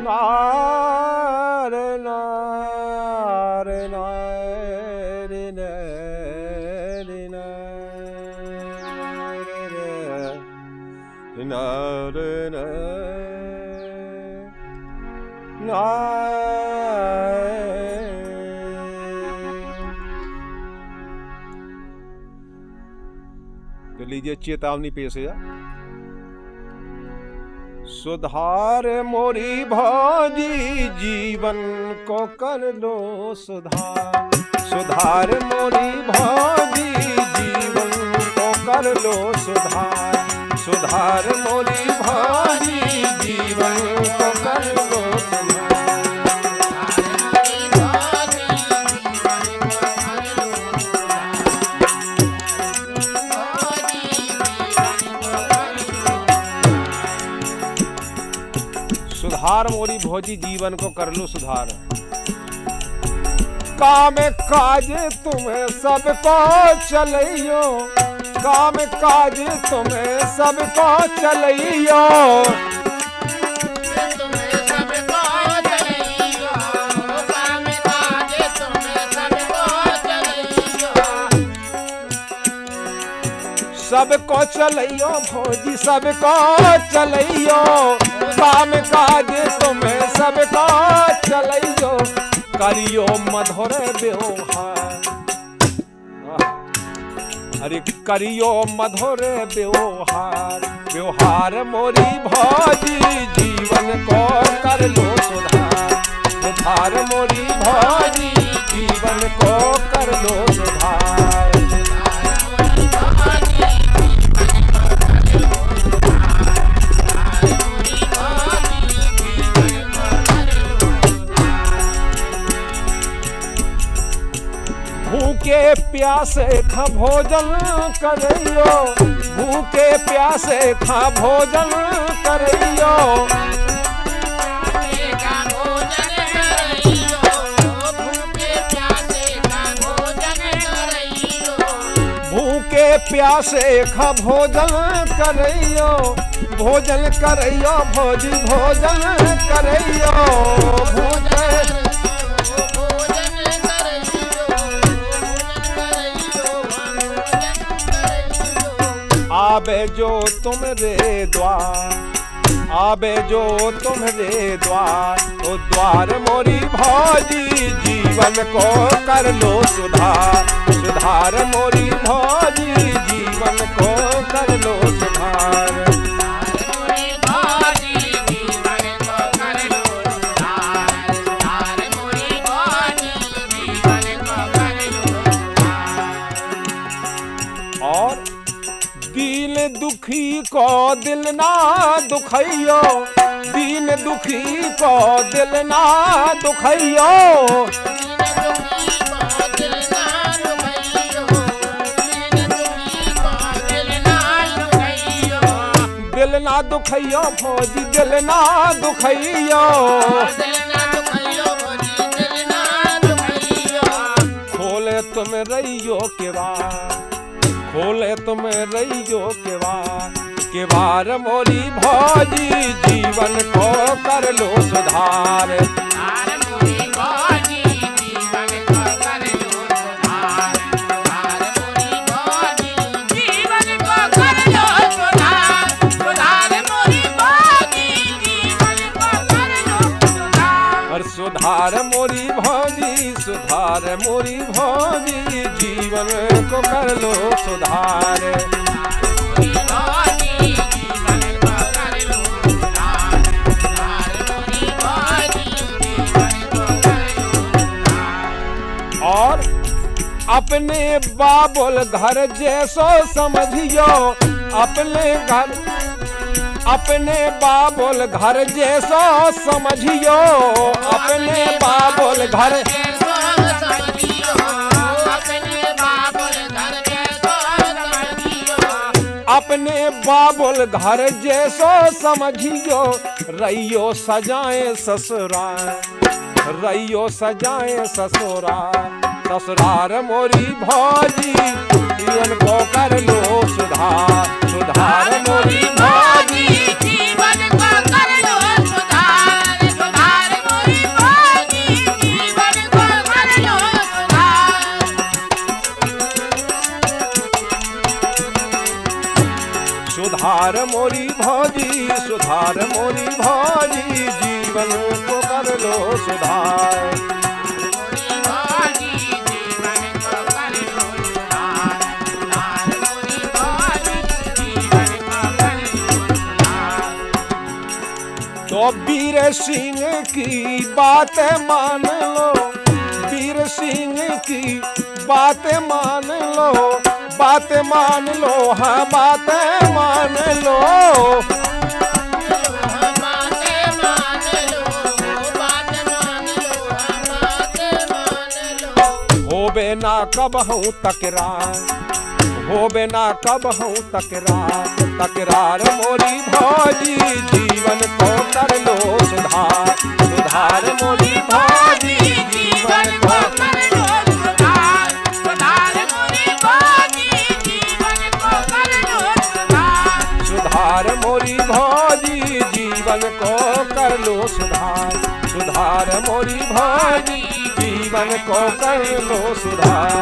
नारे नारे नारे नारे नारे नारे। तो लीजिए चेतावनी पेश है। सुधार मोरी भौजी जीवन को कर लो सुधार, सुधार मोरी भौजी जीवन को कर लो सुधार, सुधार मोरी भौजी जीवन को कर लो सुधार। सुधार मोरी भौजी जीवन को कर लो सुधार। काम काज तुम्हें सबको चलियो, काम काज तुम्हें सबको चलियो, सबको चलियो भौजी सबको चलियो, काम काज तुम्हें सबको चलियो, करियो मधुर व्यवहार, अरे करियो मधुर व्यवहार, व्यवहार मोरी भौजी जीवन को कर लो सुधार, सुधार मोरी भौजी जीवन को कर लो सुधार। भूखे प्यासे खा भोजन करियो, भूखे प्यासे खा भोजन करियो, भूखे प्यासे खा भोजन करियो, भोजन करियो भौजी भोजन करियो, भूखे आबे जो तुम्हारे द्वार, आबे जो तुम्हारे द्वार, ओ द्वार मोरी भौजी जीवन को कर लो सुधार, सुधार मोरी भौजी जीवन को कर लो सुधार। और दीन दुखी को दिल ना दुखइयो, दीन दुखी को दिल ना दुखइयो, दिल ना दुखइयो भौजी दिल ना दुखइयो, खोले तुम रहियो केवार, खोले तुम रहियो केवार, केवार मोरी भौजी जीवन को कर लो सुधार, सुधार मोरी भौजी जीवन को कर लो सुधार, सुधार मोरी भौजी जीवन को कर लो सुधार, सुधार मोरी भौजी जीवन को कर लो सुधार। और सुधार मोरी भौजी, सुधार मोरी भौजी जीवन को कर लो सुधार। और अपने बाबुल घर जैसो समझियो, अपने घर अपने बाबुल घर जैसो समझियो, अपने बाबुल घर अपने बाबुल घर जैसो समझियो, रैयो सजाए ससुराल, रैयो सजाए ससुराल। ससुरार मोरी भौजी जीवन को कर लो सुधार, सुधार मोरी भौजी जीवन को कर लो सुधार, सुधार मोरी भौजी जीवन को कर लो सुधार। सुधार मोरी भौजी, सुधार मोरी भौजी जीवन को कर लो सुधार। तो वीर सिंह की बात मान लो, वीर सिंह की बात मान लो, बात मान लो, हाँ बात मान लो। होबे ना कब हूँ तकरार, होबे ना कब हूँ तकरार, तकरार मोरी भौजी जीवन को कर लो सुधार, सुधार मोरी भौजी जीवन को कर लो सुधार, सुधार मोरी भौजी जीवन को कर लो सुधार। सुधार मोरी भौजी जीवन को कर लो सुधार, सुधार मोरी भौजी जीवन को कर लो सुधार।